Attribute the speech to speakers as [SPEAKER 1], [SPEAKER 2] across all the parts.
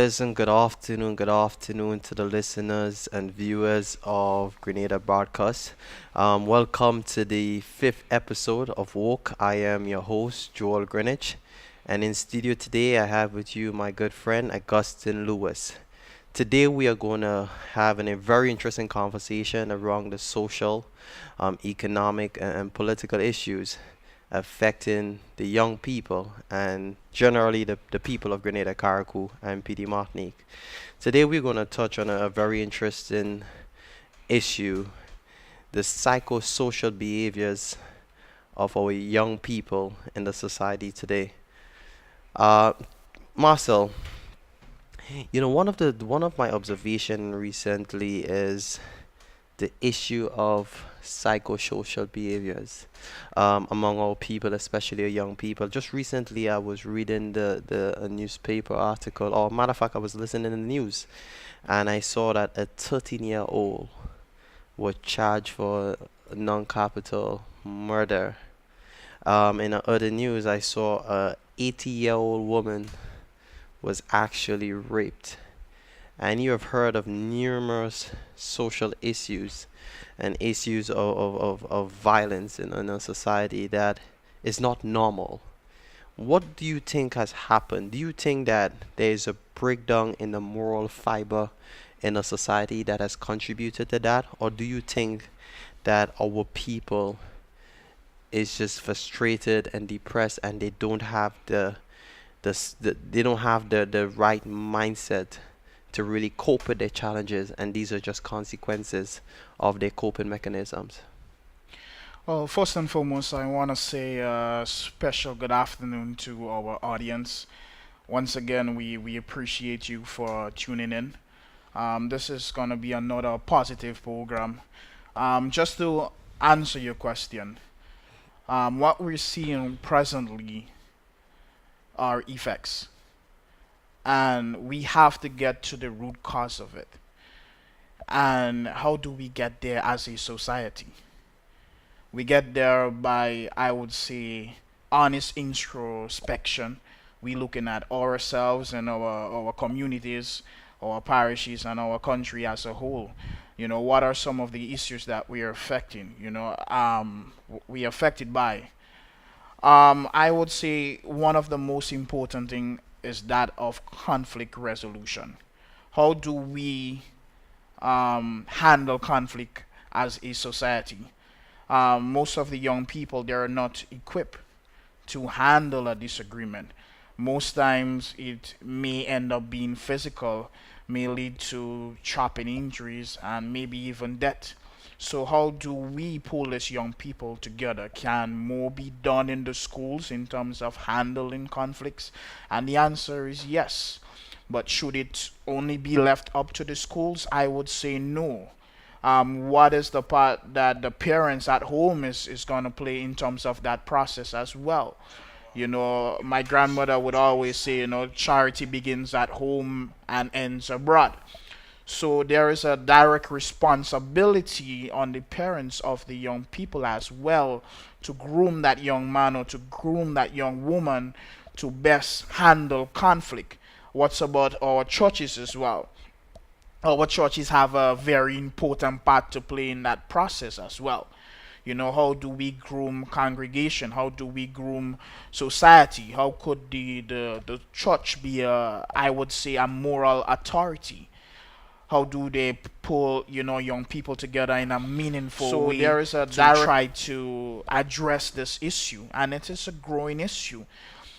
[SPEAKER 1] pleasant good afternoon to the listeners and viewers of Grenada Broadcast. Welcome to the fifth episode of Walk. I am your host, Joel Greenidge, and in studio today I have with you my good friend Augustine Lewis. Today we are going to have a very interesting conversation around the social, economic, and political issues affecting the young people and generally the people of Grenada, Carriacou, and PD Martinique. Today we're going to touch on a very interesting issue, the psychosocial behaviors of our young people in the society today. Uh, Marcel, one of my observation recently is the issue of psychosocial behaviors among our people, especially our young people. Just recently, I was reading the a newspaper article, or matter of fact, I was listening to the news, and I saw that a 13-year-old was charged for non-capital murder. In other news, I saw a 80-year-old woman was actually raped. And you have heard of numerous social issues and issues of violence in a society that is not normal. What do you think has happened? Do you think that there is a breakdown in the moral fiber in a society that has contributed to that? Or do you think that our people is just frustrated and depressed and they don't have they don't have the right mindset to really cope with their challenges, and these are just consequences of their coping mechanisms?
[SPEAKER 2] Well, first and foremost, I want to say a special good afternoon to our audience. Once again, we appreciate you for tuning in. This is going to be another positive program. Just to answer your question, what we're seeing presently are effects, and we have to get to the root cause of it. And how do we get there as a society? We get there by, I would say, honest introspection. We looking at ourselves and our communities, our parishes, and our country as a whole. What are some of the issues that we are affecting? We are affected by. I would say one of the most important thing is that of conflict resolution. How do we handle conflict as a society? Most of the young people, they are not equipped to handle a disagreement. Most times it may end up being physical, may lead to chopping injuries and maybe even death. So how do we pull these young people together? Can more be done in the schools in terms of handling conflicts? And the answer is yes. But should it only be left up to the schools? I would say no. What is the part that the parents at home is going to play in terms of that process as well? My grandmother would always say, charity begins at home and ends abroad. So there is a direct responsibility on the parents of the young people as well to groom that young man or to groom that young woman to best handle conflict. What's about our churches as well? Our churches have a very important part to play in that process as well. How do we groom congregation? How do we groom society? How could the church be I would say, a moral authority? How do they pull young people together in a meaningful
[SPEAKER 1] So
[SPEAKER 2] way
[SPEAKER 1] there is a
[SPEAKER 2] to
[SPEAKER 1] direct
[SPEAKER 2] try to address this issue? And it is a growing issue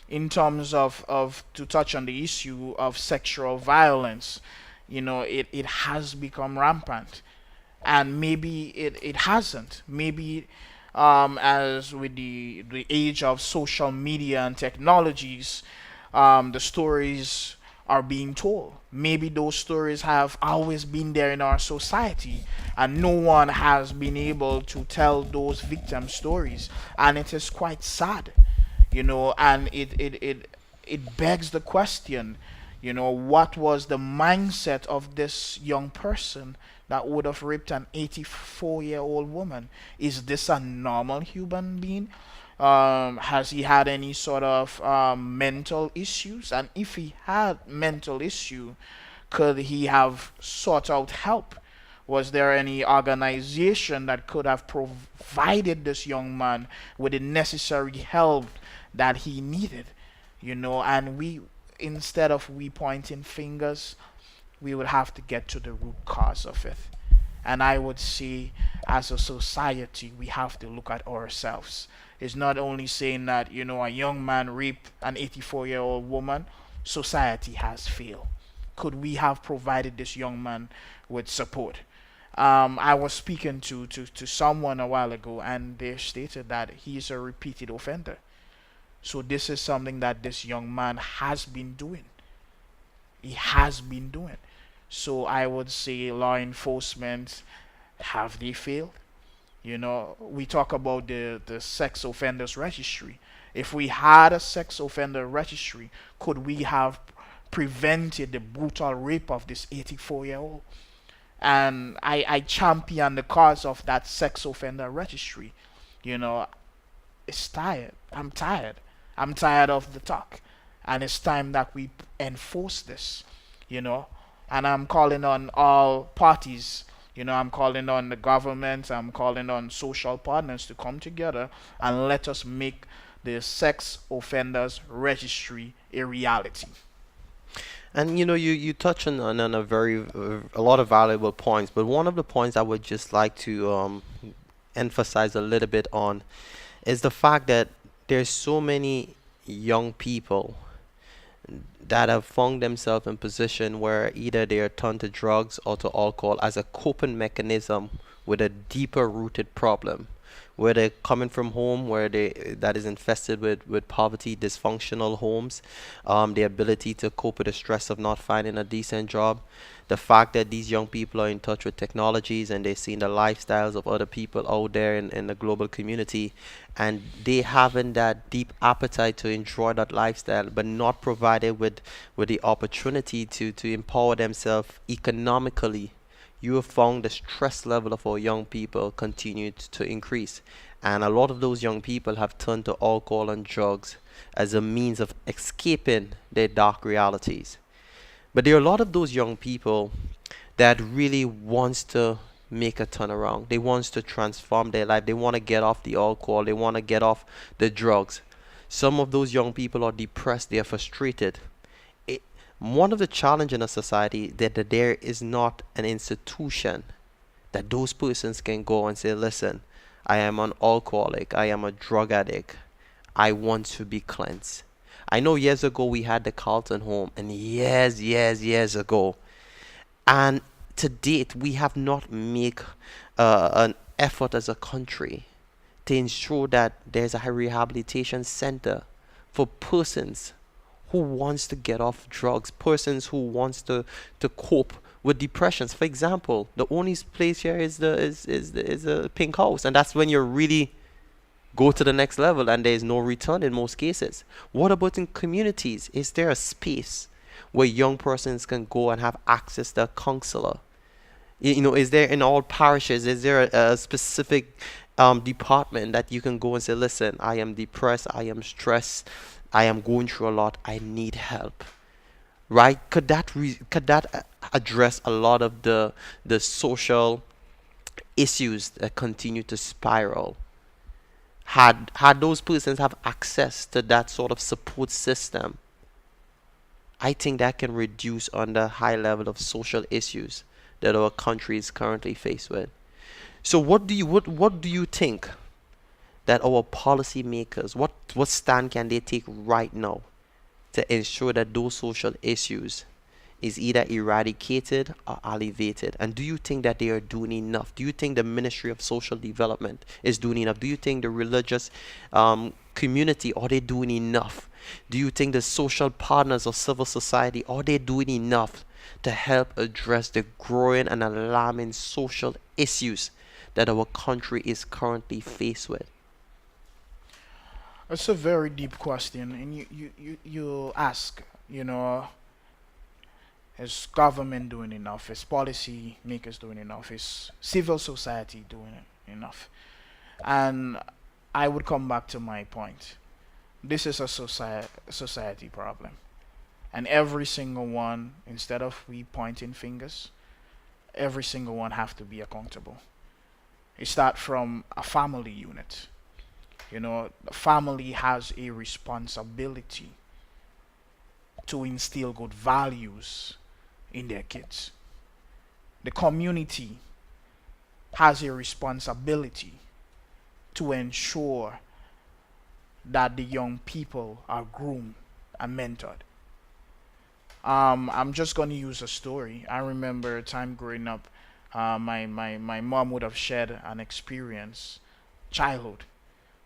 [SPEAKER 2] in terms of to touch on the issue of sexual violence. It has become rampant, and maybe it hasn't. Maybe as with the age of social media and technologies, the stories are being told. Maybe those stories have always been there in our society, and no one has been able to tell those victim stories, and it is quite sad. And it begs the question, what was the mindset of this young person that would have raped an 84-year-old woman? Is this a normal human being? Has he had any sort of mental issues? And if he had mental issue, could he have sought out help? Was there any organization that could have provided this young man with the necessary help that he needed? And instead of we pointing fingers, we would have to get to the root cause of it. And I would say, as a society, we have to look at ourselves. It's not only saying that, a young man raped an 84-year-old woman, society has failed. Could we have provided this young man with support? I was speaking to someone a while ago, and they stated that he's a repeated offender. So this is something that this young man has been doing. He has been doing. So I would say law enforcement, have they failed? We talk about the sex offenders registry. If we had a sex offender registry, could we have prevented the brutal rape of this 84-year-old? And I champion the cause of that sex offender registry. You know, it's tired. I'm tired. I'm tired of the talk. And it's time that we enforce this, you know. And I'm calling on all parties. I'm calling on the government. I'm calling on social partners to come together and let us make the sex offenders registry a reality.
[SPEAKER 1] And you touch on a lot of valuable points, but one of the points I would just like to emphasize a little bit on is the fact that there's so many young people that have found themselves in position where either they are turned to drugs or to alcohol as a coping mechanism with a deeper rooted problem, where they're coming from home where they that is infested with poverty, dysfunctional homes, the ability to cope with the stress of not finding a decent job, the fact that these young people are in touch with technologies and they're seeing the lifestyles of other people out there in the global community, and they having that deep appetite to enjoy that lifestyle but not provided with the opportunity to empower themselves economically. You have found the stress level of our young people continued to increase. And a lot of those young people have turned to alcohol and drugs as a means of escaping their dark realities. But there are a lot of those young people that really wants to make a turnaround. They wants to transform their life. They want to get off the alcohol. They want to get off the drugs. Some of those young people are depressed. They are frustrated. One of the challenges in a society that there is not an institution that those persons can go and say, listen, I am an alcoholic, I am a drug addict, I want to be cleansed. I know years ago we had the Carlton home, and years ago, and to date we have not made an effort as a country to ensure that there's a rehabilitation center for persons who wants to get off drugs, persons who wants to cope with depressions. For example, the only place here is the pink house, and that's when you really go to the next level and there is no return in most cases. What about in communities? Is there a space where young persons can go and have access to a counselor? Is there in all parishes, is there a specific department that you can go and say, listen, I am depressed, I am stressed, I am going through a lot, I need help, right? Could that address a lot of the social issues that continue to spiral? Had those persons have access to that sort of support system, I think that can reduce on the high level of social issues that our country is currently faced with. So what do you think that our policymakers, what stand can they take right now to ensure that those social issues is either eradicated or alleviated? And do you think that they are doing enough? Do you think the Ministry of Social Development is doing enough? Do you think the religious community, are they doing enough? Do you think the social partners of civil society, are they doing enough to help address the growing and alarming social issues that our country is currently faced with?
[SPEAKER 2] It's a very deep question, and you ask, is government doing enough? Is policy makers doing enough? Is civil society doing enough? And I would come back to my point. This is a society problem. And every single one, instead of we pointing fingers, every single one have to be accountable. It start from a family unit. The family has a responsibility to instill good values in their kids. The community has a responsibility to ensure that the young people are groomed and mentored. I'm just going to use a story. I remember a time growing up, my mom would have shared an experience, childhood,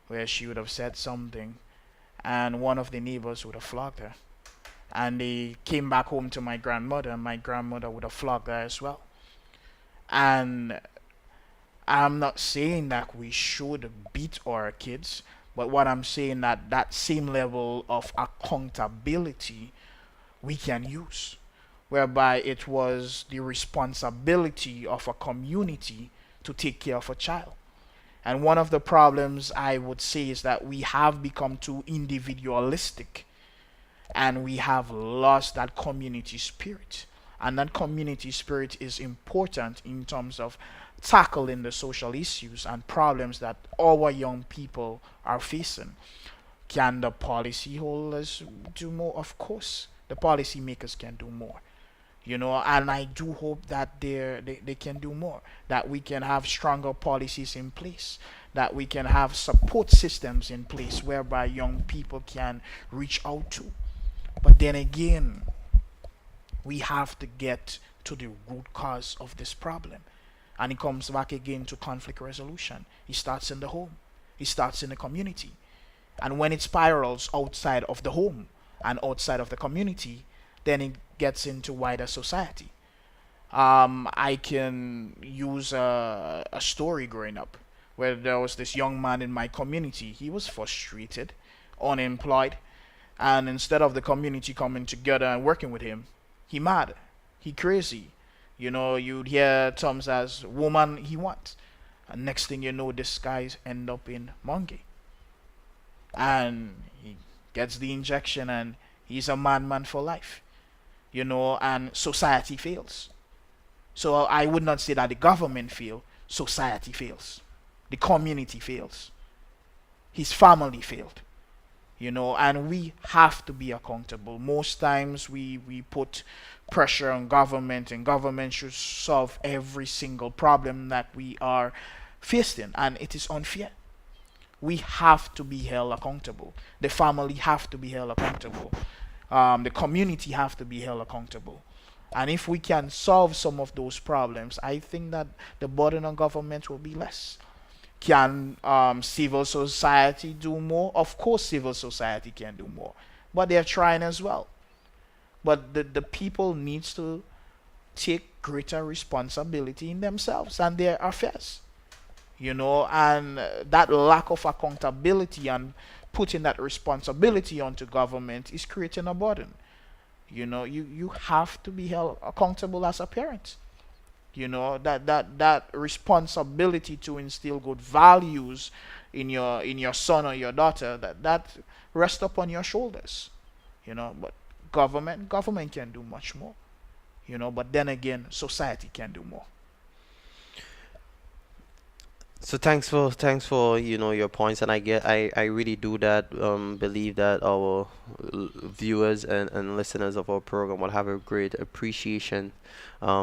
[SPEAKER 2] where she would have said something, and one of the neighbors would have flogged her. And they came back home to my grandmother, and my grandmother would have flogged her as well. And I'm not saying that we should beat our kids, but what I'm saying that that same level of accountability we can use, whereby it was the responsibility of a community to take care of a child. And one of the problems I would say is that we have become too individualistic and we have lost that community spirit. And that community spirit is important in terms of tackling the social issues and problems that our young people are facing. Can the policyholders do more? Of course, the policymakers can do more. And I do hope that they can do more, that we can have stronger policies in place, that we can have support systems in place whereby young people can reach out to. But then again, we have to get to the root cause of this problem. And it comes back again to conflict resolution. It starts in the home, it starts in the community. And when it spirals outside of the home and outside of the community, then it gets into wider society. I can use a story growing up where there was this young man in my community. He was frustrated, unemployed, and instead of the community coming together and working with him, he mad, he crazy. You'd hear terms as woman he wants. And next thing you know, this guy's end up in Monkey. And he gets the injection and he's a madman for life. And society fails. So I would not say that the government fails, society fails. The community fails. His family failed. And we have to be accountable. Most times we put pressure on government, and government should solve every single problem that we are facing, and it is unfair. We have to be held accountable. The family have to be held accountable. The community have to be held accountable. And if we can solve some of those problems, I think that the burden on government will be less. Can civil society do more? Of course, civil society can do more, but they're trying as well. But the people needs to take greater responsibility in themselves and their affairs. And that lack of accountability and putting that responsibility onto government is creating a burden. You have to be held accountable as a parent. That responsibility to instill good values in your son or your daughter, that rests upon your shoulders. But government can do much more. But then again, society can do more.
[SPEAKER 1] So thanks for your points, and I really do that believe that our viewers and listeners of our program will have a great appreciation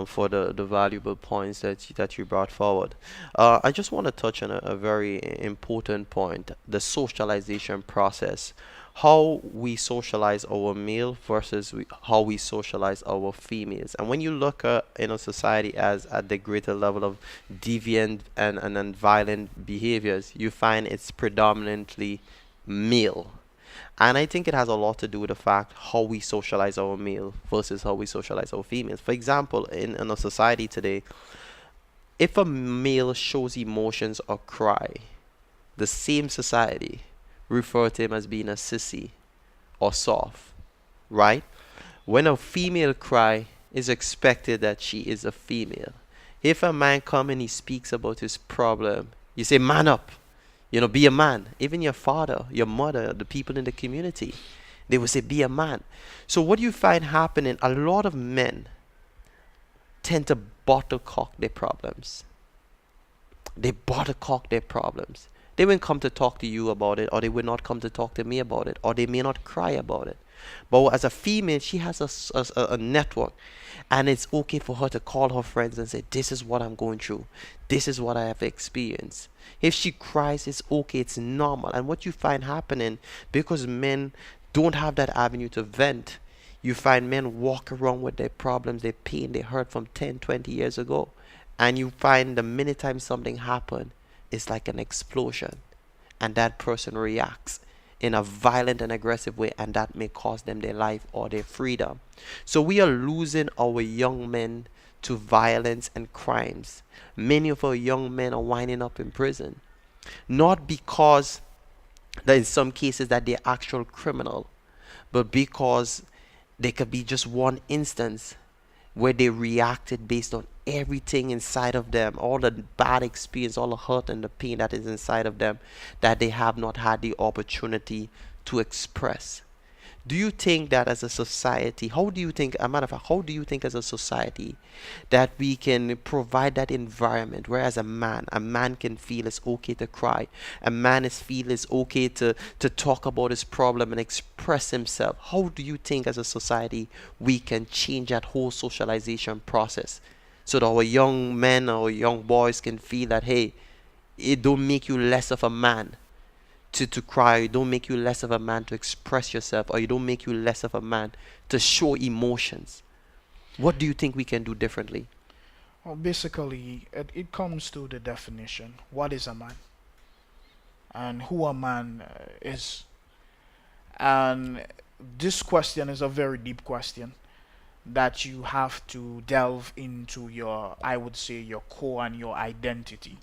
[SPEAKER 1] for the valuable points that you brought forward. I just want to touch on a very important point: the socialization process. How we socialize our male versus how we socialize our females. And when you look at in a society as at the greater level of deviant and violent behaviors, you find it's predominantly male. And I think it has a lot to do with the fact how we socialize our male versus how we socialize our females. For example, in a society today, if a male shows emotions or cry, the same society refer to him as being a sissy or soft, right? When a female cry, it's expected that she is a female. If a man come and he speaks about his problem, you say man up. Be a man. Even your father, your mother, the people in the community, they will say, be a man. So what you find happening, a lot of men tend to bottlecock their problems. They bottlecock their problems. They won't come to talk to you about it, or they will not come to talk to me about it, or they may not cry about it. But as a female, she has a network, and it's okay for her to call her friends and say, this is what I'm going through. This is what I have experienced. If she cries, it's okay, it's normal. And what you find happening, because men don't have that avenue to vent, you find men walk around with their problems, their pain, they hurt from 10, 20 years ago. And you find the minute time something happens, it's like an explosion. And that person reacts in a violent and aggressive way, and that may cost them their life or their freedom. So we are losing our young men to violence and crimes. Many of our young men are winding up in prison. Not because that in some cases that they're actual criminal, but because there could be just one instance where they reacted based on everything inside of them, all the bad experience, all the hurt and the pain that is inside of them, that they have not had the opportunity to express. Do you think that as a society, how do you think, a matter of fact, how do you think as a society that we can provide that environment where as a man can feel it's okay to cry, a man is feel it's okay to talk about his problem and express himself? How do you think as a society we can change that whole socialization process so that our young men or young boys can feel that, hey, it don't make you less of a man to cry, it don't make you less of a man to express yourself, or you don't make you less of a man to show emotions? What do you think we can do differently?
[SPEAKER 2] Well, basically, it comes to the definition. What is a man? And who a man is? And this question is a very deep question that you have to delve into your, I would say, your core and your identity,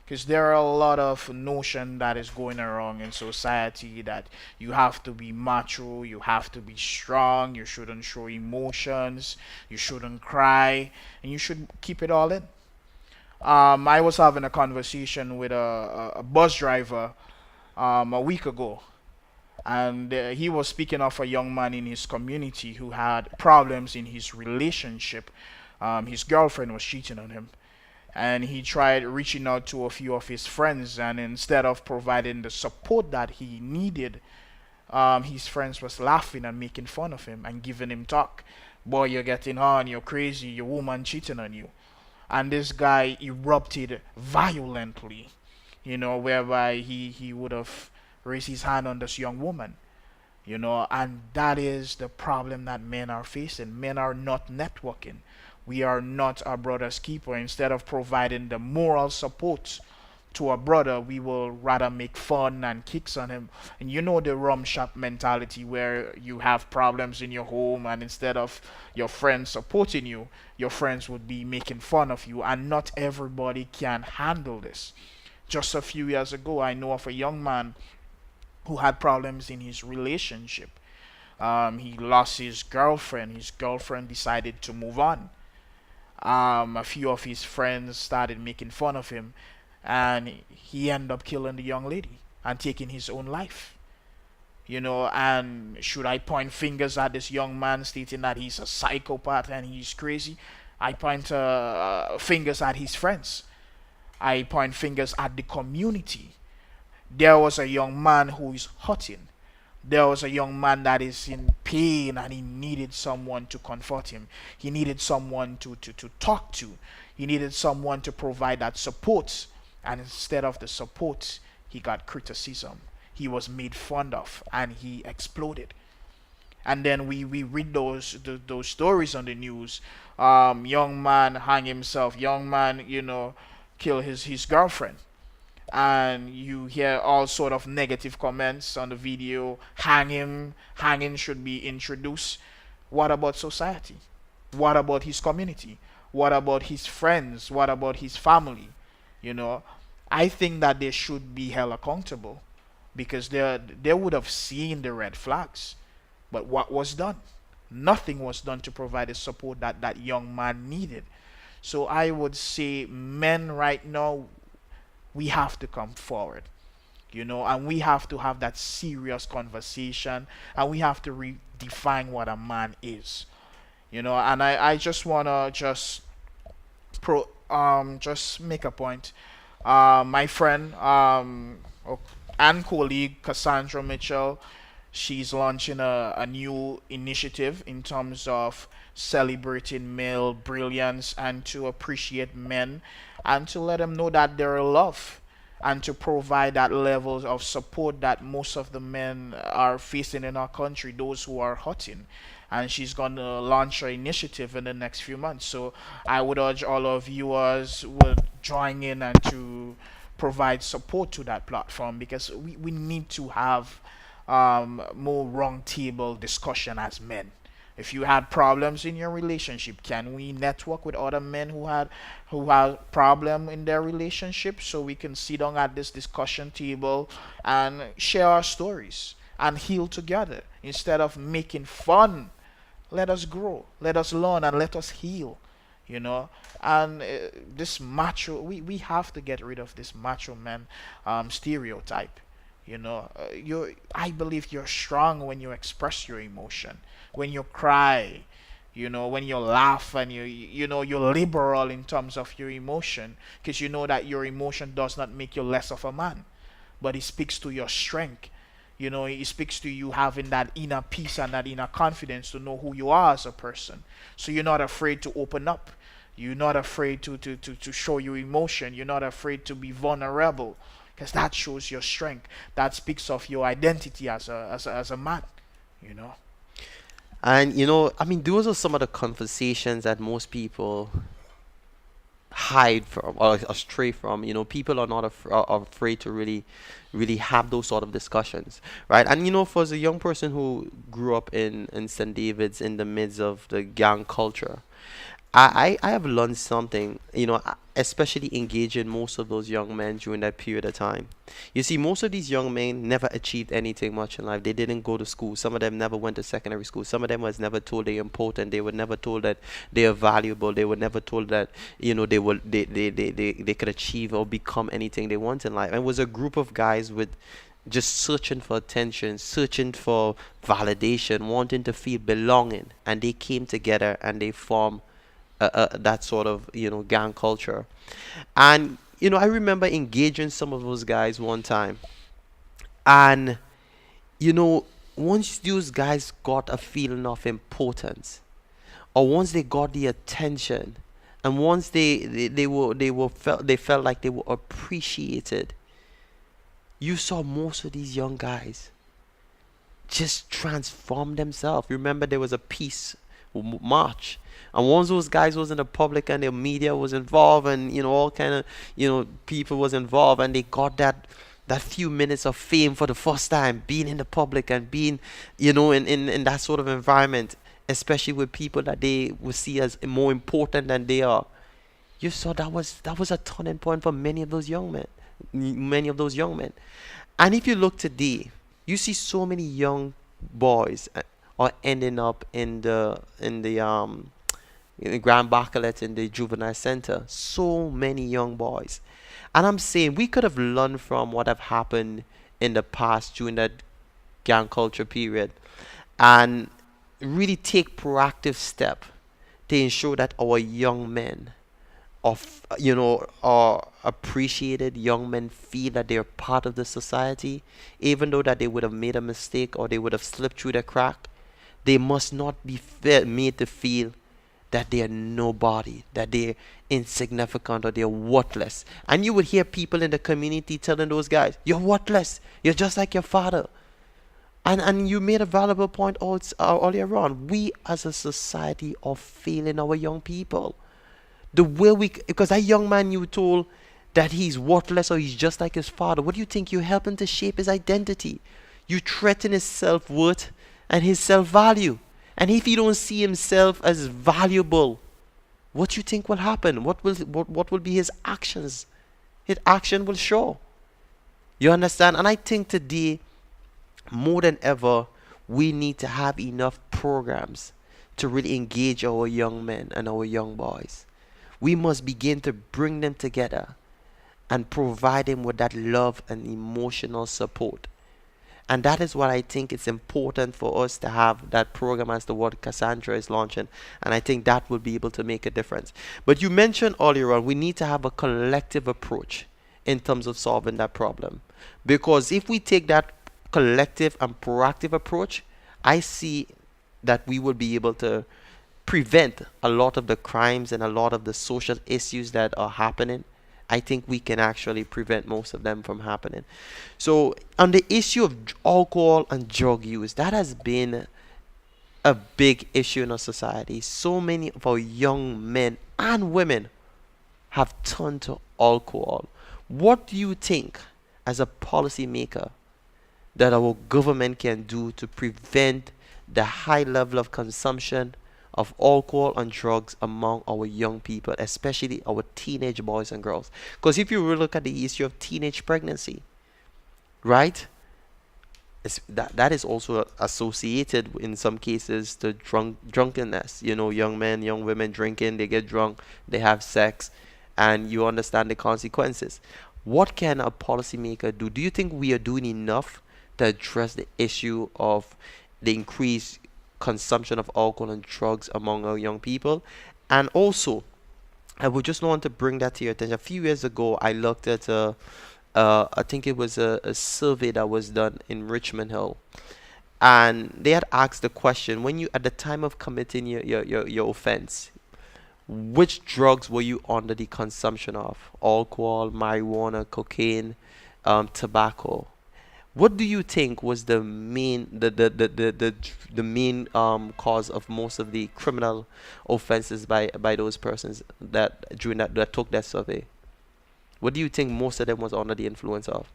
[SPEAKER 2] because there are a lot of notion that is going around in society that you have to be macho, you have to be strong, you shouldn't show emotions, you shouldn't cry, and you should keep it all in. I was having a conversation with a bus driver a week ago, and he was speaking of a young man in his community who had problems in his relationship. His girlfriend was cheating on him, and he tried reaching out to a few of his friends, and instead of providing the support that he needed, his friends was laughing and making fun of him and giving him talk. Boy, you're getting on, you're crazy, your woman cheating on you. And this guy erupted violently, whereby he would have raised his hand on this young woman. And that is the problem that men are facing. Men are not networking. We are not our brother's keeper. Instead of providing the moral support to a brother, we will rather make fun and kicks on him. And the rum shop mentality, where you have problems in your home, and instead of your friends supporting you, your friends would be making fun of you. And not everybody can handle this. Just a few years ago, I know of a young man who had problems in his relationship. He lost his girlfriend. His girlfriend decided to move on. A few of his friends started making fun of him, and he ended up killing the young lady and taking his own life. And should I point fingers at this young man stating that he's a psychopath and he's crazy? I point fingers at his friends. I point fingers at the community. There was a young man who is hurting. There was a young man that is in pain, and he needed someone to comfort him. He needed someone to talk to. He needed someone to provide that support. And instead of the support, he got criticism. He was made fun of, and he exploded. And then we read those stories on the news. Young man hang himself. Young man, kill his girlfriend. And you hear all sort of negative comments on the video. Hanging should be introduced. What about society? What about his community? What about his friends? What about his family? I think that they should be held accountable, because they would have seen the red flags. But what was done? Nothing was done to provide the support that that young man needed. So I would say, men right now, we have to come forward. And we have to have that serious conversation, and we have to redefine what a man is. And I just wanna just make a point. My friend and colleague Cassandra Mitchell, she's launching a new initiative in terms of celebrating male brilliance and to appreciate men and to let them know that they're loved and to provide that level of support that most of the men are facing in our country, those who are hurting. And she's going to launch her initiative in the next few months. So I would urge all of viewers would join in and to provide support to that platform, because we need to have more round table discussion as men. If you had problems in your relationship, can we network with other men who had problem in their relationship, so we can sit down at this discussion table and share our stories and heal together instead of making fun. Let us grow, let us learn, and let us heal. You know, and this macho, we have to get rid of this macho man stereotype. I believe you're strong when you express your emotion, when you cry, when you laugh, and you're liberal in terms of your emotion, because you know that your emotion does not make you less of a man, but it speaks to your strength. It speaks to you having that inner peace and that inner confidence to know who you are as a person. So you're not afraid to open up. You're not afraid to show your emotion. You're not afraid to be vulnerable, because that shows your strength. That speaks of your identity as a man, you know.
[SPEAKER 1] And I mean, those are some of the conversations that most people hide from or stray from. People are not are afraid to really have those sort of discussions, right? And for as a young person who grew up in St. David's in the midst of the gang culture, I have learned something, especially engaging most of those young men during that period of time. You see, most of these young men never achieved anything much in life. They didn't go to school. Some of them never went to secondary school. Some of them was never told they're important. They were never told that they are valuable. They were never told that, they could achieve or become anything they want in life. And it was a group of guys with just searching for attention, searching for validation, wanting to feel belonging. And they came together and they formed that sort of gang culture. And I remember engaging some of those guys one time, and you know once those guys got a feeling of importance, or once they got the attention, and once they felt like they were appreciated, you saw most of these young guys just transform themselves. Remember, there was a peace march, and once those guys was in the public and the media was involved, and all kind of people was involved, and they got that few minutes of fame for the first time, being in the public and being in that sort of environment, especially with people that they would see as more important than they are. You saw that was a turning point for many of those young men. And if you look today, you see so many young boys are ending up in the Grand Bacalet in the juvenile center. So many young boys. And I'm saying we could have learned from what have happened in the past during that gang culture period, and really take proactive step to ensure that our young men are appreciated. Young men feel that they're part of the society, even though that they would have made a mistake or they would have slipped through the crack. They must not be made to feel that they are nobody, that they're insignificant, or they're worthless. And you would hear people in the community telling those guys, "You're worthless. You're just like your father." And you made a valuable point earlier on. We as a society are failing our young people. The way because that young man you told that he's worthless or he's just like his father, what do you think? You're helping to shape his identity. You threaten his self-worth and his self-value. And if he don't see himself as valuable, what do you think will happen? What will be his actions? His action will show. You understand? And I think today, more than ever, we need to have enough programs to really engage our young men and our young boys. We must begin to bring them together and provide him with that love and emotional support. And that is what I think it's important for us to have that program as the what Cassandra is launching. And I think that will be able to make a difference. But you mentioned earlier on, we need to have a collective approach in terms of solving that problem. Because if we take that collective and proactive approach, I see that we will be able to prevent a lot of the crimes and a lot of the social issues that are happening. I think we can actually prevent most of them from happening. So, on the issue of alcohol and drug use, that has been a big issue in our society. So many of our young men and women have turned to alcohol. What do you think, as a policymaker, that our government can do to prevent the high level of consumption of alcohol and drugs among our young people, especially our teenage boys and girls? Because if you really look at the issue of teenage pregnancy, right? That is also associated in some cases to drunkenness. You know, young men, young women drinking, they get drunk, they have sex, and you understand the consequences. What can a policymaker do? Do you think we are doing enough to address the issue of the increased consumption of alcohol and drugs among our young people? And also, I would just want to bring that to your attention. A few years ago, I looked at I think it was a survey that was done in Richmond Hill, and they had asked the question: when you, at the time of committing your offense, which drugs were you under the consumption of? Alcohol, marijuana, cocaine, tobacco. What do you think was the main cause of most of the criminal offenses by those persons that during that took that survey? What do you think most of them was under the influence of?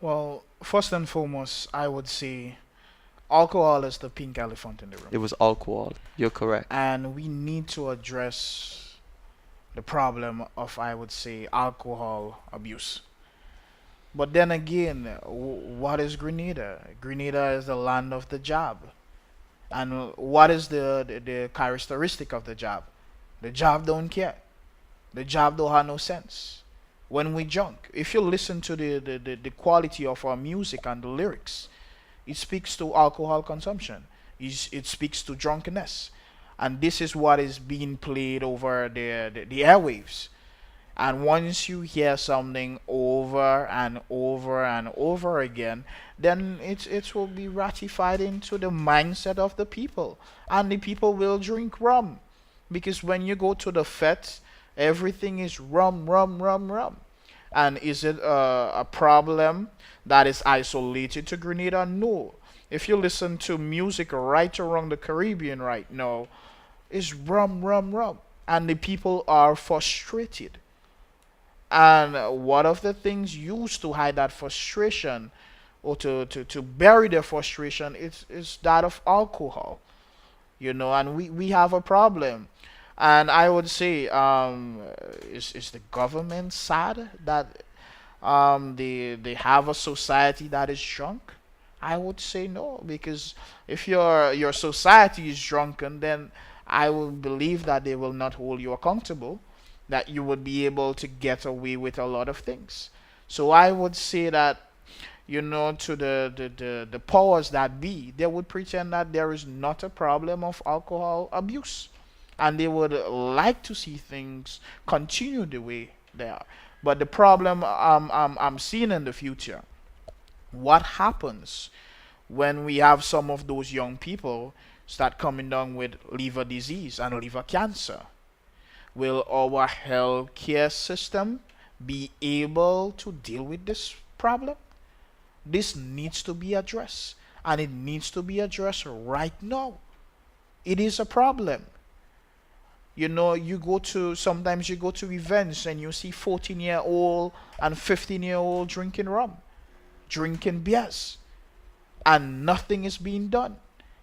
[SPEAKER 2] Well, first and foremost, I would say alcohol is the pink elephant in the room.
[SPEAKER 1] It was alcohol. You're correct.
[SPEAKER 2] And we need to address the problem of, I would say, alcohol abuse. But then again, what is Grenada? Grenada is the land of the job. And what is the characteristic of the job? The job don't care. The job don't have no sense. When we drunk, if you listen to the quality of our music and the lyrics, it speaks to alcohol consumption. It speaks to drunkenness. And this is what is being played over the airwaves. And once you hear something over and over and over again, then it will be ratified into the mindset of the people. And the people will drink rum. Because when you go to the fete, everything is rum, rum, rum, rum. And is it a problem that is isolated to Grenada? No. If you listen to music right around the Caribbean right now, it's rum, rum, rum. And the people are frustrated. And one of the things used to hide that frustration or to bury their frustration is that of alcohol. And we have a problem. And I would say, is the government sad that they have a society that is drunk? I would say no, because if your society is drunken, then I will believe that they will not hold you accountable, that you would be able to get away with a lot of things. So I would say that, to the powers that be, they would pretend that there is not a problem of alcohol abuse. And they would like to see things continue the way they are. But the problem I'm seeing in the future, what happens when we have some of those young people start coming down with liver disease and liver cancer? Will our healthcare system be able to deal with this problem? This needs to be addressed, and it needs to be addressed right now. It is a problem. Sometimes you go to events and you see 14-year-old and 15-year-old drinking rum, drinking beers, and nothing is being done.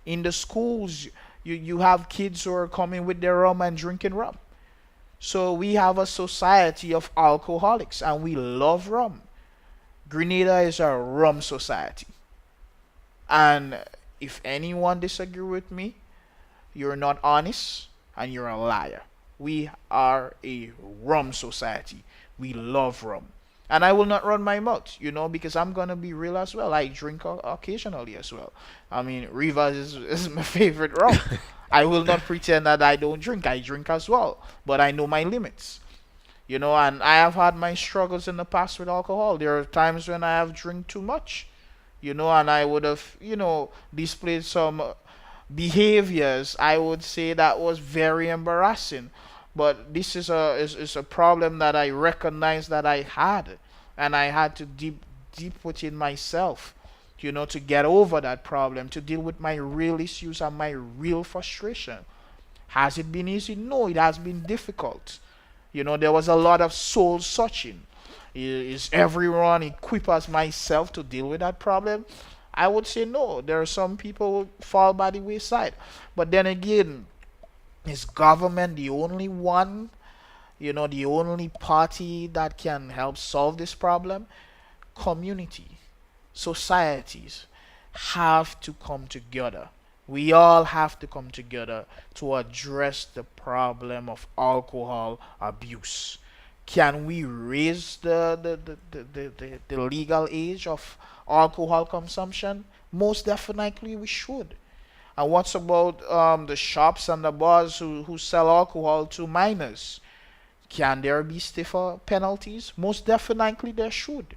[SPEAKER 2] In the schools, you have kids who are coming with their rum and drinking rum. So we have a society of alcoholics, and we love rum. Grenada is a rum society. And if anyone disagree with me, you're not honest and you're a liar. We are a rum society. We love rum. And I will not run my mouth, because I'm gonna be real as well. I drink occasionally as well. I mean, Rivas is my favorite rum. I will not pretend that I don't drink. I drink as well, but I know my limits. And I have had my struggles in the past with alcohol. There are times when I have drink too much, and I would have, displayed some behaviors, I would say, that was very embarrassing. But this is a problem that I recognize that I had, and I had to deep within myself, to get over that problem, to deal with my real issues and my real frustration. Has it been easy? No, it has been difficult. There was a lot of soul searching. Is everyone equipped as myself to deal with that problem? I would say no. There are some people who fall by the wayside. But then again, is government the only one, the only party that can help solve this problem? Community, societies have to come together. We all have to come together to address the problem of alcohol abuse. Can we raise the legal age of alcohol consumption? Most definitely we should. And what's about the shops and the bars who sell alcohol to minors? Can there be stiffer penalties? Most definitely there should.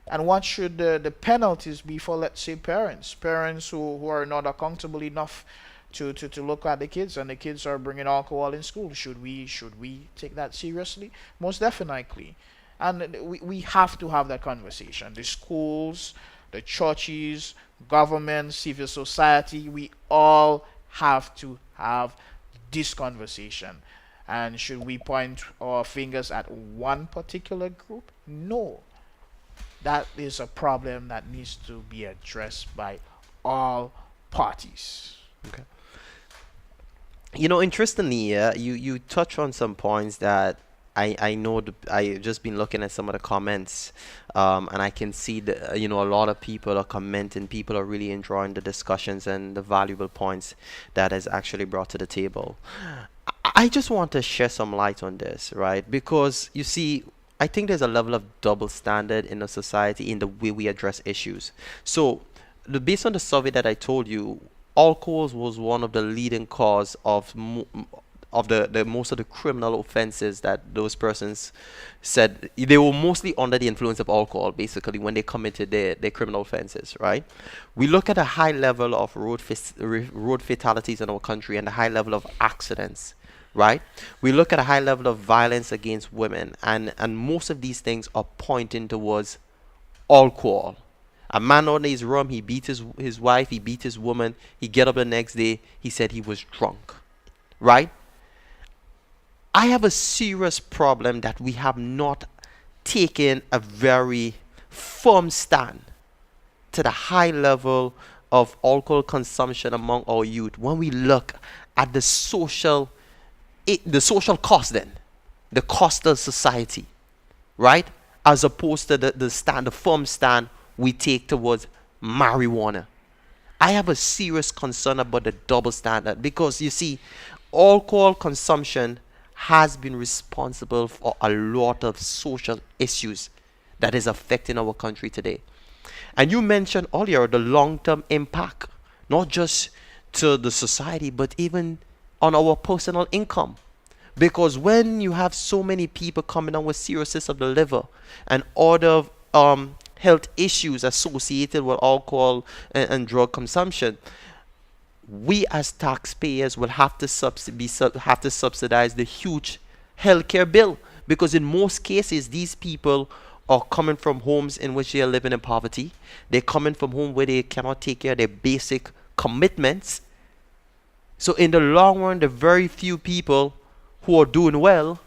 [SPEAKER 2] And what should the penalties be for, let's say, parents? Parents who are not accountable enough to look at the kids, and the kids are bringing alcohol in school. Should we take that seriously? Most definitely. And we have to have that conversation. The schools, the churches, government, civil society, we all have to have this conversation. And should we point our fingers at one particular group? No. That is a problem that needs to be addressed by all parties.
[SPEAKER 1] Okay. Interestingly, you touch on some points that I know I just been looking at some of the comments, and I can see that a lot of people are commenting. People are really enjoying the discussions and the valuable points that is actually brought to the table. I just want to share some light on this, right? Because you see, I think there's a level of double standard in the society in the way we address issues. So, based on the survey that I told you, alcohol was one of the leading cause of the most of the criminal offenses that those persons said they were mostly under the influence of alcohol, basically, when they committed their criminal offenses, right? We look at a high level of road fatalities in our country and a high level of accidents, right? We look at a high level of violence against women, and most of these things are pointing towards alcohol. A man on his rum, he beat his wife, he beat his woman, he get up the next day, he said he was drunk, right? I have a serious problem that we have not taken a very firm stand to the high level of alcohol consumption among our youth. When we look at the social cost, then the cost of society, right? As opposed to the firm stand we take towards marijuana. I have a serious concern about the double standard, because you see, alcohol consumption has been responsible for a lot of social issues that is affecting our country today. And you mentioned earlier the long-term impact, not just to the society, but even on our personal income. Because when you have so many people coming down with cirrhosis of the liver and other health issues associated with alcohol and drug consumption, we as taxpayers will have to subsidize the huge healthcare bill, because in most cases these people are coming from homes in which they are living in poverty. They're coming from home where they cannot take care of their basic commitments. So in the long run, the very few people who are doing well,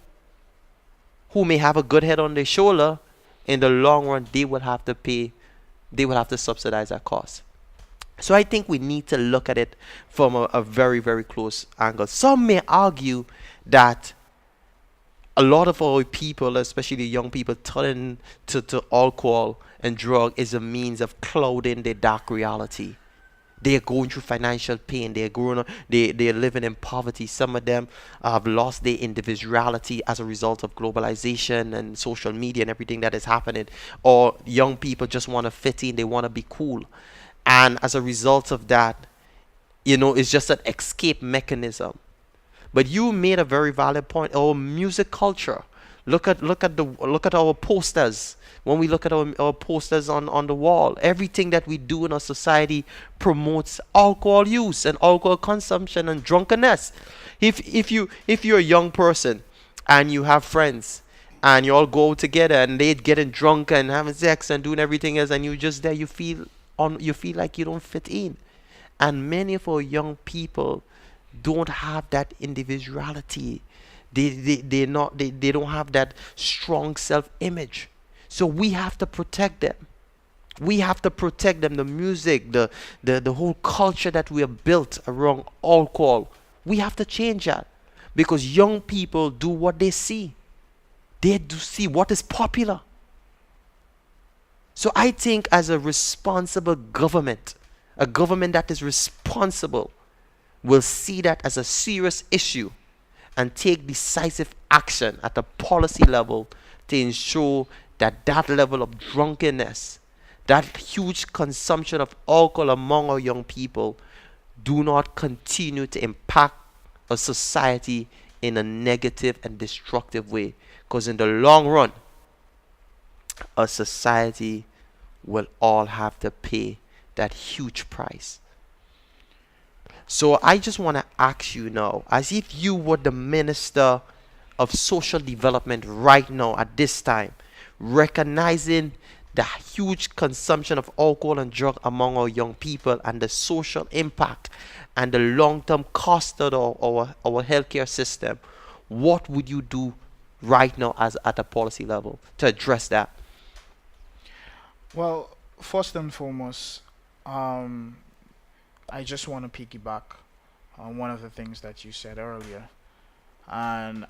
[SPEAKER 1] who may have a good head on their shoulder, in the long run they will have to subsidize that cost. So I think we need to look at it from a very, very close angle. Some may argue that a lot of our people, especially young people, turning to alcohol and drug is a means of clouding their dark reality. They're going through financial pain. They're growing up, they're living in poverty. Some of them have lost their individuality as a result of globalization and social media and everything that is happening. Or young people just want to fit in, they want to be cool. And as a result of that, it's just an escape mechanism. But you made a very valid point. Our music culture. Look at our posters. When we look at our posters on the wall, everything that we do in our society promotes alcohol use and alcohol consumption and drunkenness. If you're a young person and you have friends and you all go together and they getting drunk and having sex and doing everything else and you just there, you feel like you don't fit in. And many of our young people don't have that individuality. They don't have that strong self-image. So we have to protect them. We have to protect them. The music, the whole culture that we have built around alcohol, we have to change that. Because young people do what they see. They do see what is popular. So I think as a responsible government, a government that is responsible, will see that as a serious issue and take decisive action at the policy level to ensure that that level of drunkenness, that huge consumption of alcohol among our young people, do not continue to impact a society in a negative and destructive way. Because in the long run, a society will all have to pay that huge price. So I just want to ask you now, as if you were the minister of social development right now at this time, recognizing the huge consumption of alcohol and drug among our young people and the social impact and the long-term cost of our healthcare system, what would you do right now as at a policy level to address that?
[SPEAKER 2] Well, first and foremost, um, I just want to piggyback on one of the things that you said earlier, and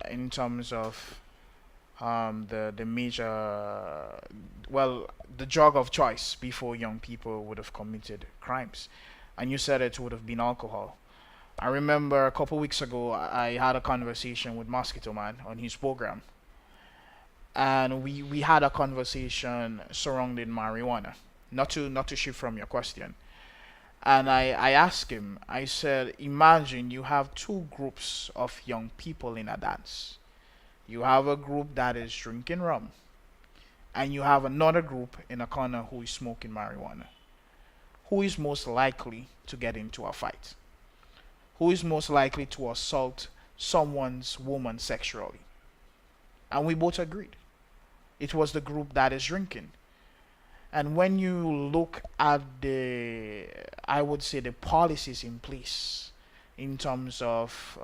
[SPEAKER 2] in terms of the major, well, the drug of choice before young people would have committed crimes, and you said it would have been alcohol. I remember a couple weeks ago I had a conversation with Mosquito Man on his program, and we had a conversation surrounding marijuana. Not to shift from your question, and I asked him, I said, imagine you have two groups of young people in a dance. You have a group that is drinking rum, and you have another group in a corner who is smoking marijuana. Who is most likely to get into a fight? Who is most likely to assault someone's woman sexually? And we both agreed. It was the group that is drinking. And when you look at I would say, the policies in place in terms of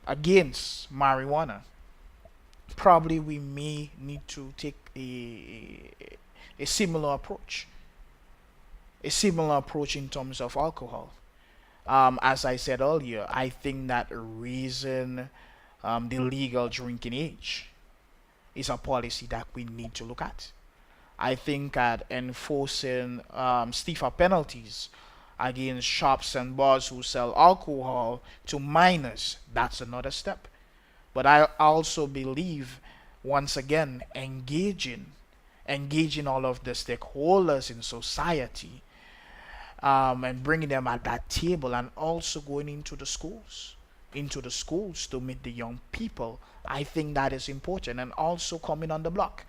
[SPEAKER 2] against marijuana, probably we may need to take a similar approach. A similar approach in terms of alcohol. As I said earlier, I think that raising the legal drinking age is a policy that we need to look at. I think that enforcing stiffer penalties against shops and bars who sell alcohol to minors, that's another step. But I also believe, once again, engaging all of the stakeholders in society, and bringing them at that table, and also going into the schools to meet the young people. I think that is important, and also coming on the block,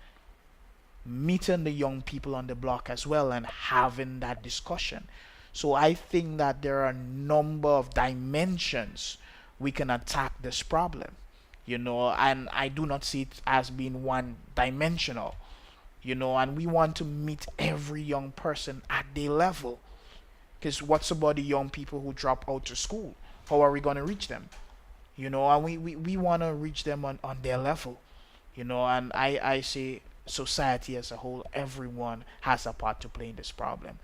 [SPEAKER 2] meeting the young people on the block as well, and having that discussion. So I think that there are a number of dimensions we can attack this problem, and I do not see it as being one dimensional, and we want to meet every young person at their level. Because what's about the young people who drop out to school? How are we going to reach them? And we want to reach them on their level. And I say society as a whole, everyone has a part to play in this problem.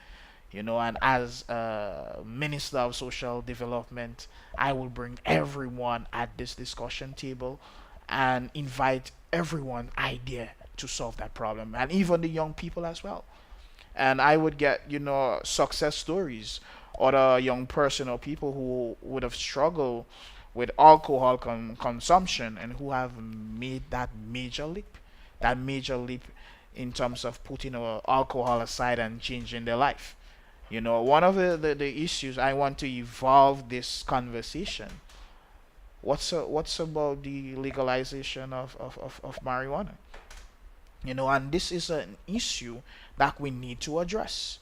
[SPEAKER 2] And as a Minister of Social Development, I will bring everyone at this discussion table and invite everyone idea to solve that problem, and even the young people as well. And I would get, success stories, other young person or people who would have struggled with alcohol consumption and who have made that major leap in terms of putting alcohol aside and changing their life. One of the issues I want to evolve this conversation. What's about the legalization of marijuana? And this is an issue that we need to address.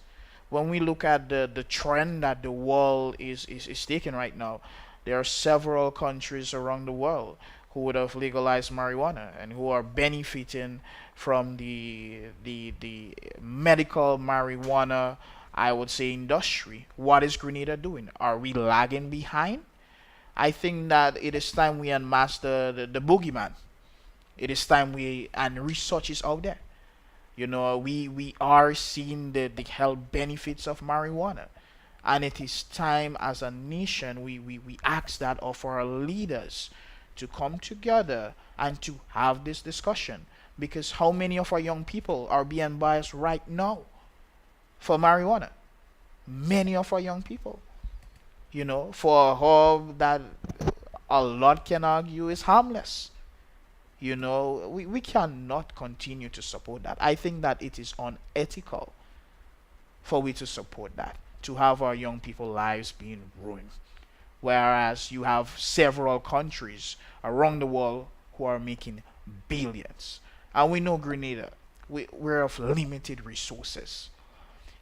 [SPEAKER 2] When we look at the trend that the world is taking right now, there are several countries around the world who would have legalized marijuana and who are benefiting from the medical marijuana, I would say, industry. What is Grenada doing? Are we lagging behind? I think that it is time we unmask the boogeyman. It is time and research is out there. We are seeing the health benefits of marijuana. And it is time as a nation we ask that of our leaders to come together and to have this discussion. Because how many of our young people are being biased right now for marijuana? Many of our young people. For a herb that a lot can argue is harmless. We cannot continue to support that. I think that it is unethical for we to support that, to have our young people lives being ruined. Whereas you have several countries around the world who are making billions. And we know Grenada, we're of limited resources.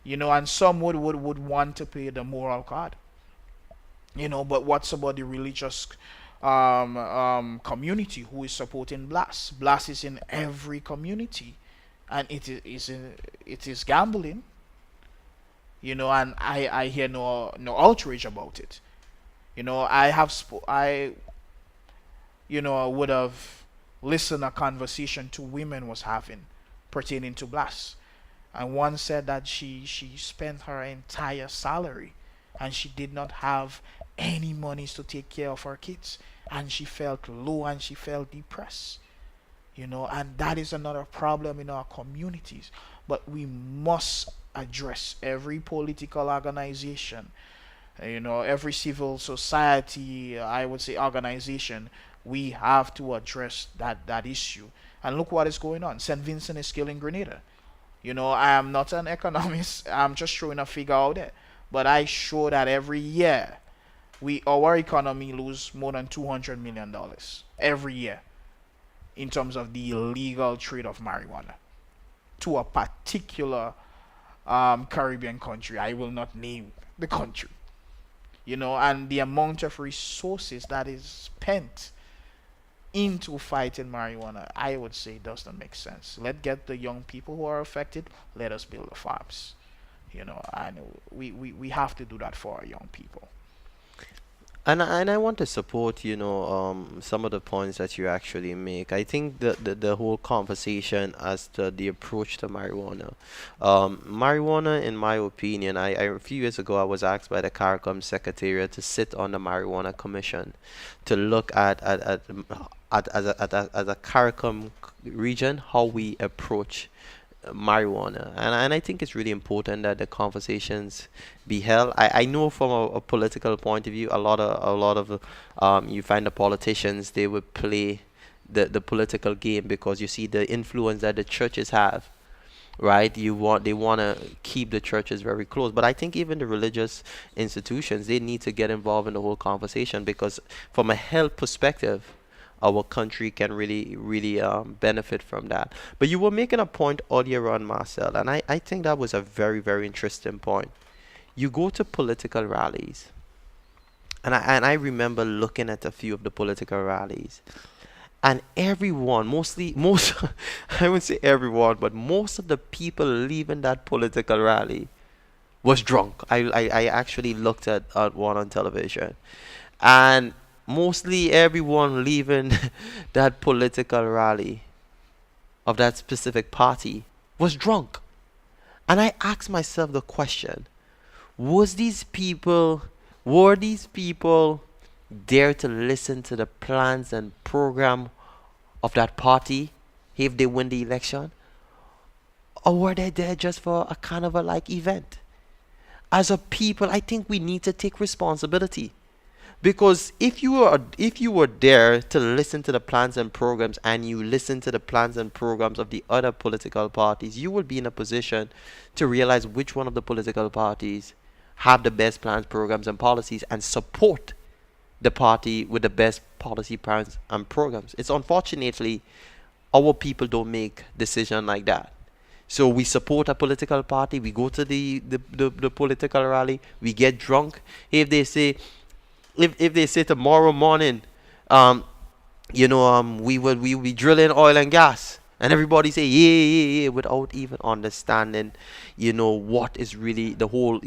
[SPEAKER 2] And some would want to play the moral card. But what's about the religious community who is supporting Blast? Blast is in every community, and it is gambling. And I hear no outrage about it. I would have listened a conversation two women was having pertaining to Blast, and one said that she spent her entire salary and she did not have any monies to take care of her kids, and she felt low and she felt depressed. And that is another problem in our communities. But we must address every political organization, every civil society, I would say, organization. We have to address that issue. And look what is going on. St. Vincent is killing Grenada. I am not an economist. I'm just throwing a figure out there. But I show that every year our economy lose more than $200 million every year in terms of the illegal trade of marijuana to a particular Caribbean country. I will not name the country. And the amount of resources that is spent into fighting marijuana, I would say, does not make sense. Let's get the young people who are affected. Let us build the farms. And we have to do that for our young people.
[SPEAKER 1] And I want to support, some of the points that you actually make. I think the whole conversation as to the approach to marijuana. Marijuana, in my opinion, a few years ago I was asked by the CARICOM Secretariat to sit on the Marijuana Commission to look at a CARICOM region how we approach marijuana, and I think it's really important that the conversations be held. I know from a political point of view, a lot of you find the politicians, they would play the political game because you see the influence that the churches have, right? They want to keep the churches very close, but I think even the religious institutions, they need to get involved in the whole conversation because from a health perspective, our country can really benefit from that. But you were making a point earlier on, Marcel, and I think that was a very, very interesting point. You go to political rallies, and I remember looking at a few of the political rallies, and everyone, most, I wouldn't say everyone, but most of the people leaving that political rally was drunk. I actually looked at one on television, and mostly everyone leaving that political rally of that specific party was drunk. And I asked myself the question, was these people were these people there to listen to the plans and program of that party if they win the election? or were they there just for a carnival like event? As a people, I think we need to take responsibility. Because if you were there to listen to the plans and programs, and you listen to the plans and programs of the other political parties, you will be in a position to realize which one of the political parties have the best plans, programs, and policies, and support the party with the best policy plans and programs. It's unfortunately our people don't make decision like that. So we support a political party, we go to the political rally, we get drunk. If they say if they say tomorrow morning, um, we will be drilling oil and gas, and everybody say yeah, yeah, yeah, without even understanding, what is really the whole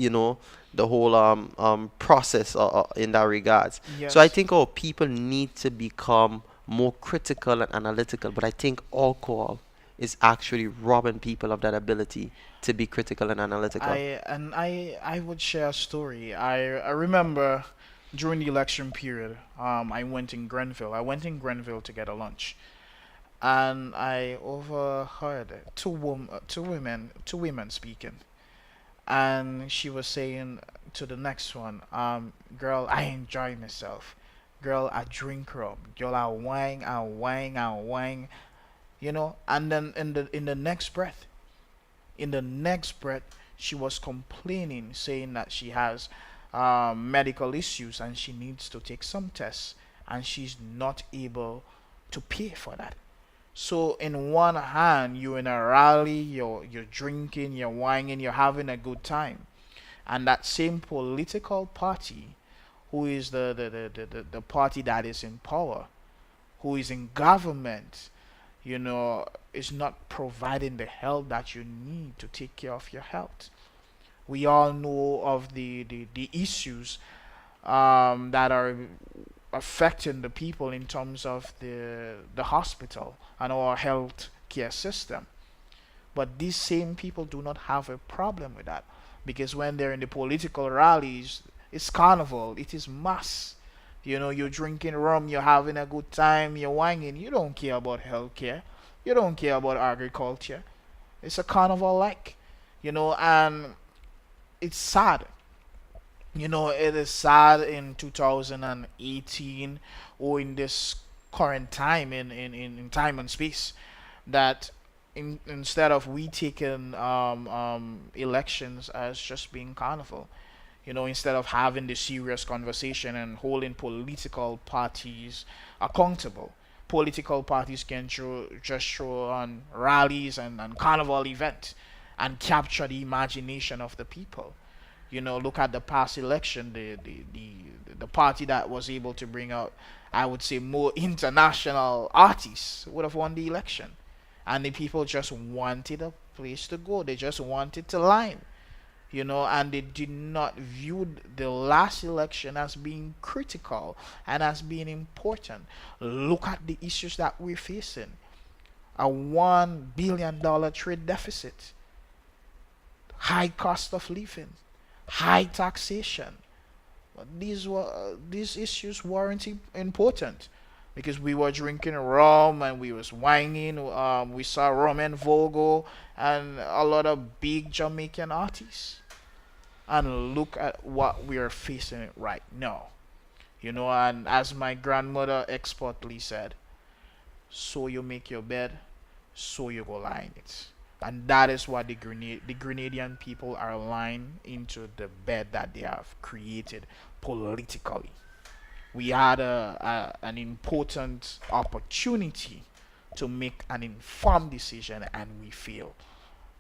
[SPEAKER 1] process in that regards. So I
[SPEAKER 2] Yes,
[SPEAKER 1] think our people need to become more critical and analytical, but I think alcohol is actually robbing people of that ability to be critical and analytical.
[SPEAKER 2] I would share a story. I remember during the election period, I went in Grenville. I went in Grenville to get a lunch, and I overheard two women speaking, and she was saying to the next one, girl, I enjoy myself. Girl, I drink rum. Girl, I wine, and then in the next breath, she was complaining, saying that she has medical issues and she needs to take some tests, and she's not able to pay for that. So in one hand, you're in a rally, you're drinking, you're whining, you're having a good time, and that same political party, who is the party that is in power, who is in government, is not providing the help that you need to take care of your health. We all know of the issues that are affecting the people in terms of the hospital and our health care system. But these same people do not have a problem with that, because when they're in the political rallies, it's carnival, it is mass. You're drinking rum, you're having a good time, you're whining. You don't care about healthcare. You don't care about agriculture. It's a carnival like, and it's sad. It is sad in 2018, or in this current time in time and space, that instead of we taking elections as just being carnival, instead of having the serious conversation and holding political parties accountable. Political parties can just show on rallies and carnival events and capture the imagination of the people. Look at the past election, the party that was able to bring out, I would say, more international artists would have won the election. And the people just wanted a place to go. They just wanted to line, and they did not view the last election as being critical and as being important. Look at the issues that we're facing: a $1 billion trade deficit, high cost of living, high taxation. But these issues weren't important, because we were drinking rum and we was whining. We saw Rum and Vogo and a lot of big Jamaican artists, and look at what we are facing right now. And as my grandmother expertly said, so you make your bed, so you go lie in it. And that is what the Grenadian people are lying into the bed that they have created politically. We had an important opportunity to make an informed decision, and we failed.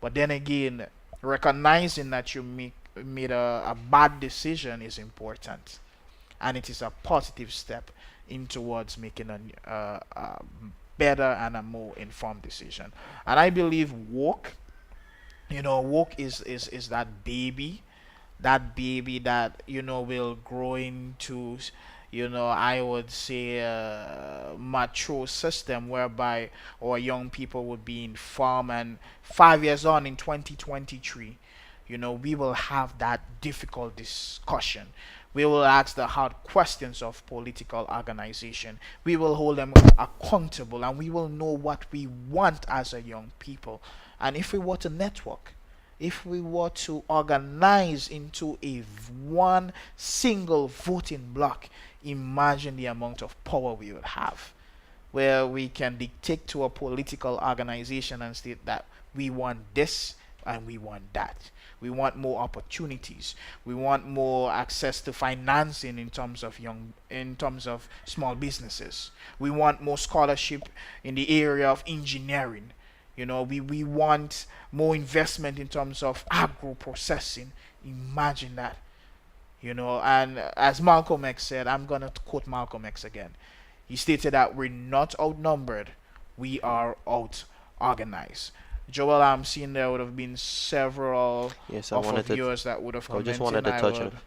[SPEAKER 2] But then again, recognizing that you made a bad decision is important, and it is a positive step in towards making a better and a more informed decision. And I believe woke, woke is that baby that will grow into, I would say, a mature system whereby our young people would be informed, and 5 years on in 2023, we will have that difficult discussion We will ask the hard questions of political organization. We will hold them accountable, and we will know what we want as a young people. And if we were to network, if we were to organize into a one single voting block, imagine the amount of power we would have, where we can dictate to a political organization and state that we want this and we want that. We want more opportunities. We want more access to financing in terms of small businesses. We want more scholarship in the area of engineering. We want more investment in terms of agro processing. Imagine that. And as Malcolm X said, I'm going to quote Malcolm X again. He stated that we're not outnumbered, we are out organized. Joel, I'm seeing there would have been several
[SPEAKER 1] Yes,
[SPEAKER 2] of our viewers that would have
[SPEAKER 1] I just
[SPEAKER 2] commented.
[SPEAKER 1] wanted to
[SPEAKER 2] I
[SPEAKER 1] touch
[SPEAKER 2] would
[SPEAKER 1] on.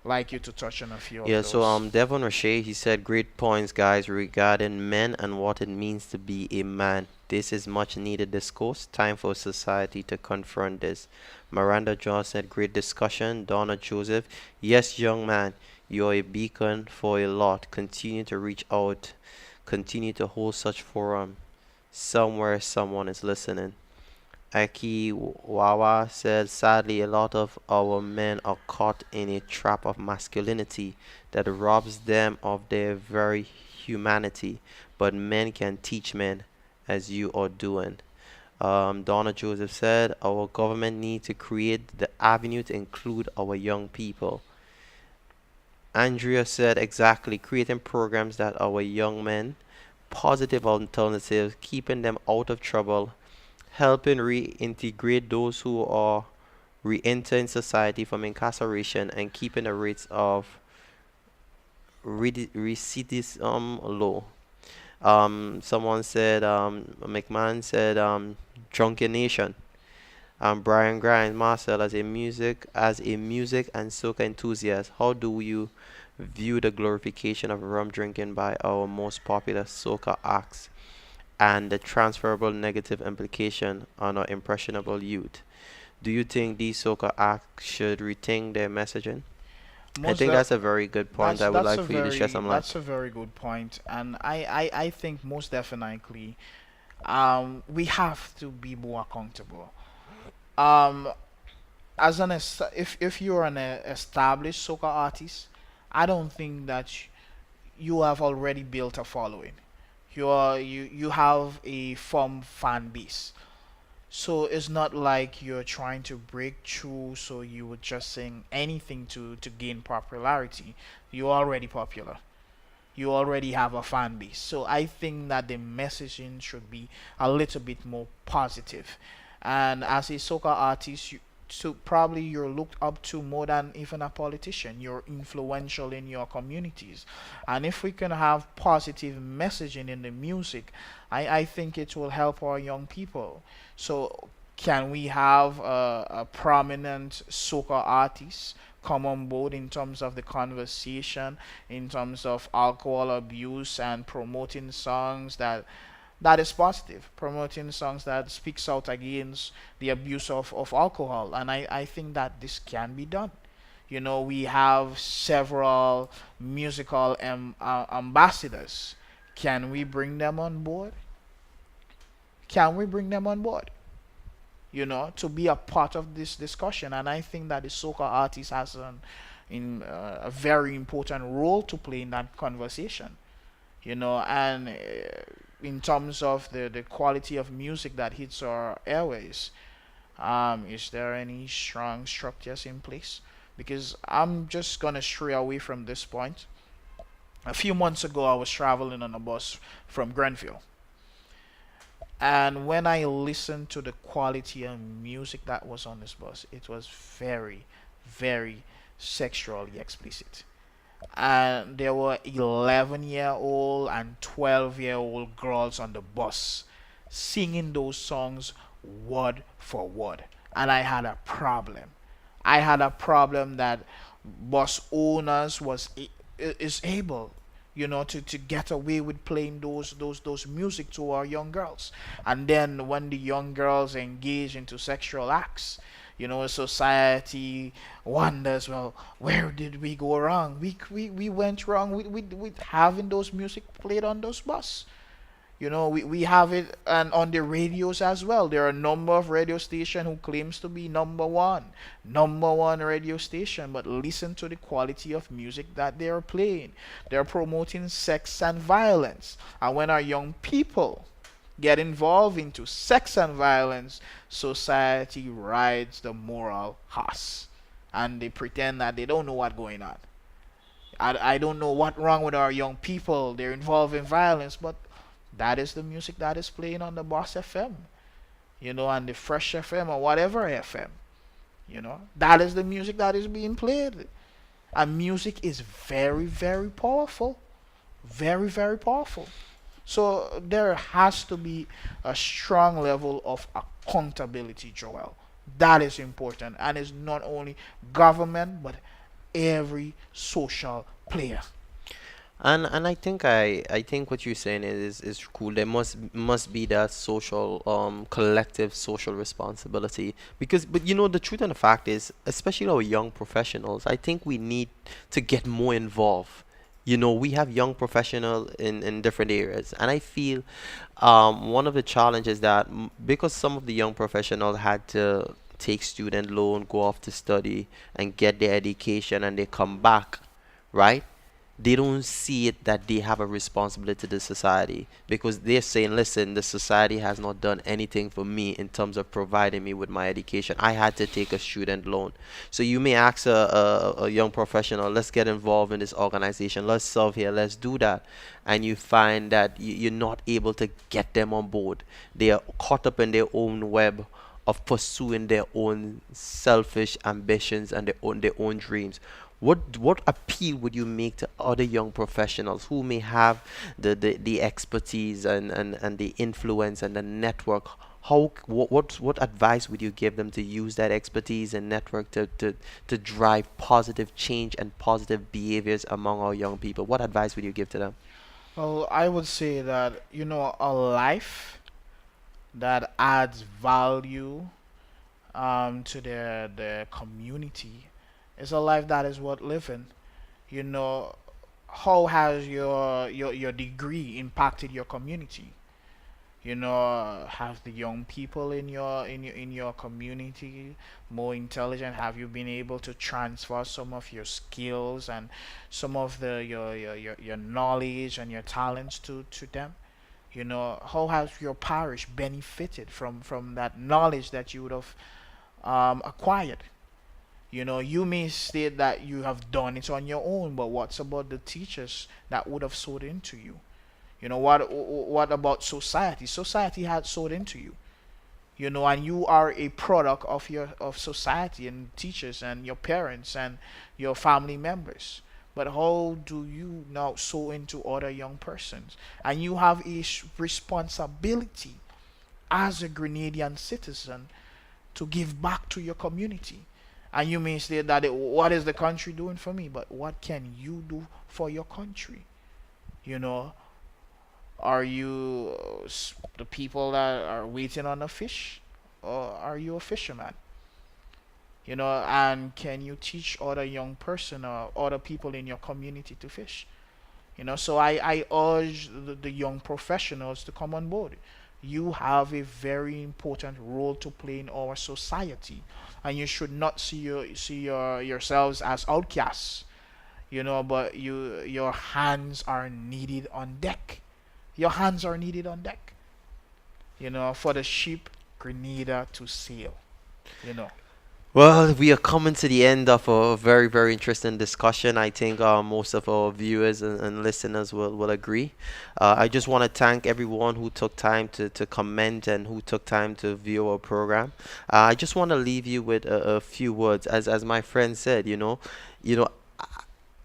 [SPEAKER 2] like you to touch on a few of
[SPEAKER 1] Yeah, so
[SPEAKER 2] those.
[SPEAKER 1] Devon Roche, he said great points, guys, regarding men and what it means to be a man. This is much needed discourse. Time for society to confront this. Miranda John said great discussion. Donna Joseph, yes, young man, you're a beacon for a lot. Continue to reach out. Continue to hold such forum. Somewhere someone is listening. Aki Wawa said, sadly, a lot of our men are caught in a trap of masculinity that robs them of their very humanity. But men can teach men, as you are doing. Donna Joseph said, our government needs to create the avenue to include our young people. Andrea said, exactly, creating programs that our young men, positive alternatives, keeping them out of trouble, helping reintegrate those who are re-entering society from incarceration and keeping the rates of recidivism low. Someone said, McMahon said, Drunken Nation. Brian Grimes, Marcel, as a music and soca enthusiast, how do you view the glorification of rum drinking by our most popular soca acts and the transferable negative implication on our impressionable youth? Do you think these soca acts should rethink their messaging? I
[SPEAKER 2] Most
[SPEAKER 1] think
[SPEAKER 2] de-
[SPEAKER 1] that's a very good point. I would like for you to share some light.
[SPEAKER 2] that's a very good point, and I think most definitely, we have to be more accountable. Um, if you're an established soca artist, I don't think that you have already built a following. You have a firm fan base. So it's not like you're trying to break through, so you would just sing anything to gain popularity. You're already popular. You already have a fan base. So I think that the messaging should be a little bit more positive. And as a soca artist, so probably you're looked up to more than even a politician. You're influential in your communities. And if we can have positive messaging in the music, I think it will help our young people. So can we have a prominent soca artist come on board in terms of the conversation, in terms of alcohol abuse and promoting songs that is positive, promoting songs that speaks out against the abuse of alcohol. And I think that this can be done. We have several musical ambassadors. Can we bring them on board? Can we bring them on board? To be a part of this discussion. And I think that the soca artist has a very important role to play in that conversation. And in terms of the quality of music that hits our airways, is there any strong structures in place? Because I'm just gonna stray away from this point. A few months ago, I was traveling on a bus from Grenville, and when I listened to the quality of music that was on this bus, it was very, very sexually explicit. And there were 11-year-old and 12-year-old girls on the bus singing those songs word for word. And I had a problem. I had a problem that bus owners is able, to get away with playing those music to our young girls. And then when the young girls engage into sexual acts, Society wonders, well, where did we go wrong? We went wrong with having those music played on those bus. We have it and on the radios as well. There are a number of radio stations who claims to be number one radio station, but listen to the quality of music that they are playing. They're promoting sex and violence. And when our young people get involved into sex and violence, society rides the moral horse. And they pretend that they don't know what's going on. I don't know what's wrong with our young people. They're involved in violence, but that is the music that is playing on the Boss FM, and the Fresh FM or whatever FM. That is the music that is being played. And music is very, very powerful. Very, very powerful. So there has to be a strong level of accountability, Joel. That is important. And it's not only government, but every social player.
[SPEAKER 1] And I think what you're saying is cool. There must be that social collective social responsibility, because but the truth and the fact is, especially our young professionals, I think we need to get more involved. We have young professionals in different areas, and I feel one of the challenges that because some of the young professionals had to take student loan, go off to study and get their education, and they come back, right? They don't see it that they have a responsibility to the society, because they're saying, listen, the society has not done anything for me in terms of providing me with my education. I had to take a student loan. So you may ask a young professional, let's get involved in this organization, let's serve here, let's do that. And you find that you're not able to get them on board. They are caught up in their own web of pursuing their own selfish ambitions and their own dreams. What appeal would you make to other young professionals who may have the expertise and the influence and the network? What advice would you give them to use that expertise and network to drive positive change and positive behaviors among our young people? What advice would you give to them?
[SPEAKER 2] Well, I would say that, a life that adds value to the community is a life that is worth living. You know, how has your degree impacted your community? Have the young people in your community more intelligent? Have you been able to transfer some of your skills and some of your knowledge and your talents to them? How has your parish benefited from that knowledge that you would have acquired? You may state that you have done it on your own, but what's about the teachers that would have sold into you? What about society? Society had sold into you. And you are a product of society and teachers and your parents and your family members. But how do you now sow into other young persons? And you have a responsibility as a Grenadian citizen to give back to your community. And you may say that what is the country doing for me? But what can you do for your country? You know, are you the people that are waiting on a fish, or are you a fisherman? And can you teach other young person or other people in your community to fish? So I urge the young professionals to come on board. You have a very important role to play in our society, and you should not yourselves as outcasts. But your hands are needed on deck. Your hands are needed on deck. For the ship Grenada to sail. You know.
[SPEAKER 1] Well, we are coming to the end of a very, very interesting discussion. I think most of our viewers and listeners will agree. I just want to thank everyone who took time to comment and who took time to view our program. I just want to leave you with a few words. As my friend said, you know,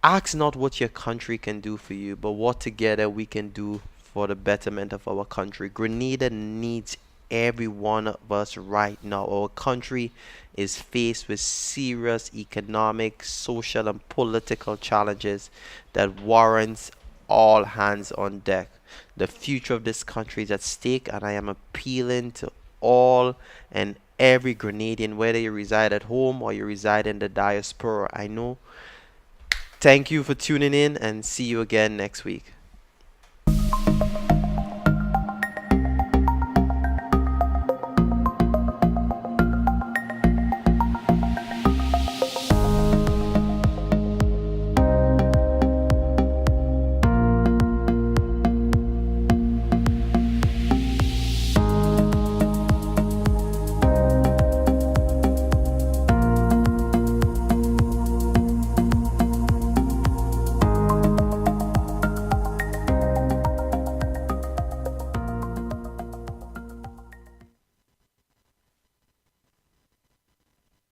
[SPEAKER 1] ask not what your country can do for you, but what together we can do for the betterment of our country. Grenada needs every one of us right now. Our country is faced with serious economic, social, and political challenges that warrants all hands on deck. The future of this country is at stake, and I am appealing to all and every Grenadian, whether you reside at home or you reside in the diaspora. I know. Thank you for tuning in and see you again next week.